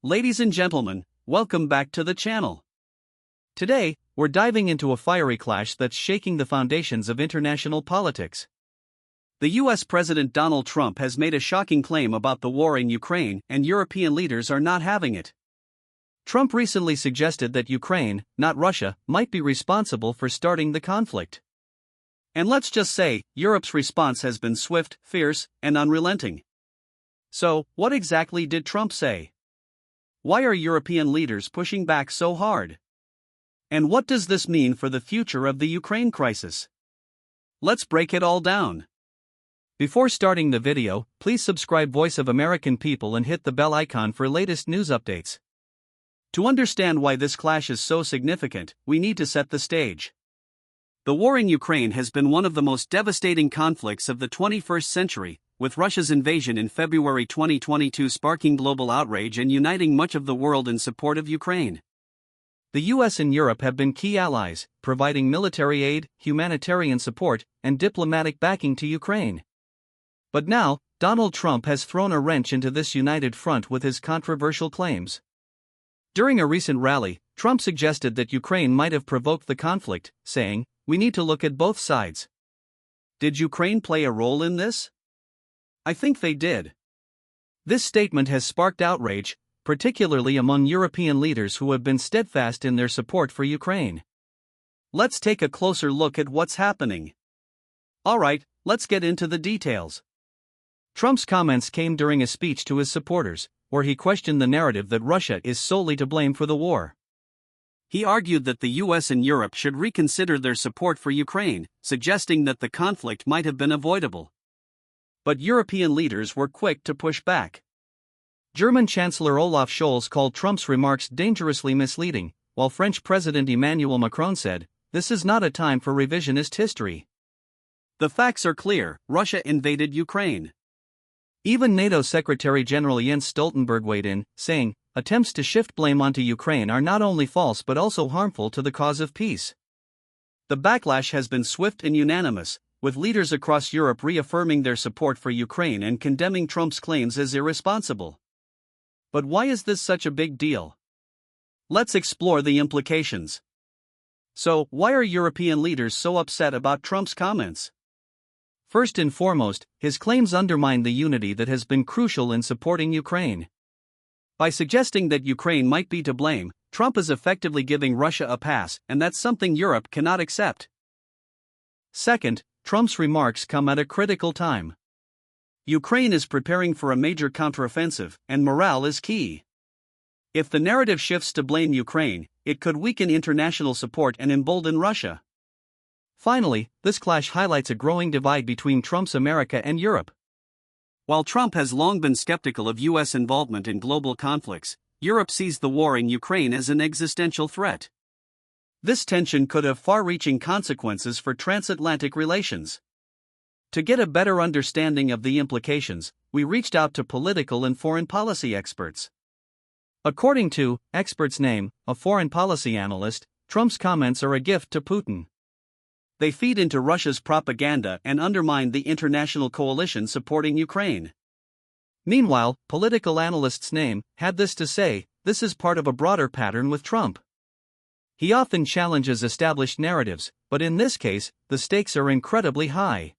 Ladies and gentlemen, welcome back to the channel. Today, we're diving into a fiery clash that's shaking the foundations of international politics. The U.S. President Donald Trump has made a shocking claim about the war in Ukraine, and European leaders are not having it. Trump recently suggested that Ukraine, not Russia, might be responsible for starting the conflict. And let's just say, Europe's response has been swift, fierce, and unrelenting. So, what exactly did Trump say? Why are European leaders pushing back so hard? And what does this mean for the future of the Ukraine crisis? Let's break it all down. Before starting the video, please subscribe Voice of American People and hit the bell icon for latest news updates. To understand why this clash is so significant, we need to set the stage. The war in Ukraine has been one of the most devastating conflicts of the 21st century, with Russia's invasion in February 2022 sparking global outrage and uniting much of the world in support of Ukraine. The US and Europe have been key allies, providing military aid, humanitarian support, and diplomatic backing to Ukraine. But now, Donald Trump has thrown a wrench into this united front with his controversial claims. During a recent rally, Trump suggested that Ukraine might have provoked the conflict, saying, "We need to look at both sides." Did Ukraine play a role in this? I think they did. This statement has sparked outrage, particularly among European leaders who have been steadfast in their support for Ukraine. Let's take a closer look at what's happening. Alright, let's get into the details. Trump's comments came during a speech to his supporters, where he questioned the narrative that Russia is solely to blame for the war. He argued that the US and Europe should reconsider their support for Ukraine, suggesting that the conflict might have been avoidable. But European leaders were quick to push back. German Chancellor Olaf Scholz called Trump's remarks dangerously misleading, while French President Emmanuel Macron said, "This is not a time for revisionist history." The facts are clear: Russia invaded Ukraine. Even NATO Secretary-General Jens Stoltenberg weighed in, saying, "Attempts to shift blame onto Ukraine are not only false but also harmful to the cause of peace." The backlash has been swift and unanimous, with leaders across Europe reaffirming their support for Ukraine and condemning Trump's claims as irresponsible. But why is this such a big deal? Let's explore the implications. So, why are European leaders so upset about Trump's comments? First and foremost, his claims undermine the unity that has been crucial in supporting Ukraine. By suggesting that Ukraine might be to blame, Trump is effectively giving Russia a pass, and that's something Europe cannot accept. Second, Trump's remarks come at a critical time. Ukraine is preparing for a major counteroffensive, and morale is key. If the narrative shifts to blame Ukraine, it could weaken international support and embolden Russia. Finally, this clash highlights a growing divide between Trump's America and Europe. While Trump has long been skeptical of US involvement in global conflicts, Europe sees the war in Ukraine as an existential threat. This tension could have far-reaching consequences for transatlantic relations. To get a better understanding of the implications, we reached out to political and foreign policy experts. According to Expert's Name, a foreign policy analyst, Trump's comments are a gift to Putin. They feed into Russia's propaganda and undermine the international coalition supporting Ukraine. Meanwhile, political analyst's Name had this to say: "This is part of a broader pattern with Trump. He often challenges established narratives, but in this case, the stakes are incredibly high.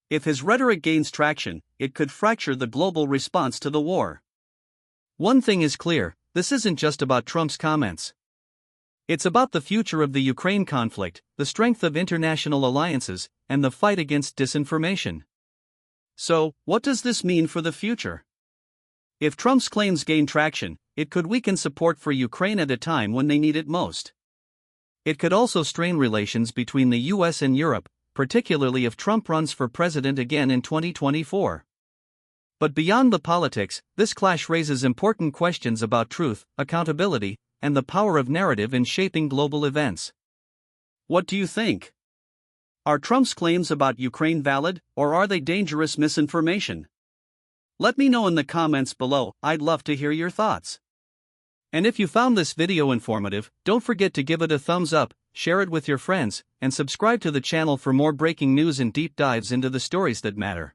If his rhetoric gains traction, it could fracture the global response to the war." One thing is clear: this isn't just about Trump's comments. It's about the future of the Ukraine conflict, the strength of international alliances, and the fight against disinformation. So, what does this mean for the future? If Trump's claims gain traction, it could weaken support for Ukraine at a time when they need it most. It could also strain relations between the US and Europe, particularly if Trump runs for president again in 2024. But beyond the politics, this clash raises important questions about truth, accountability, and the power of narrative in shaping global events. What do you think? Are Trump's claims about Ukraine valid, or are they dangerous misinformation? Let me know in the comments below. I'd love to hear your thoughts. And if you found this video informative, don't forget to give it a thumbs up, share it with your friends, and subscribe to the channel for more breaking news and deep dives into the stories that matter.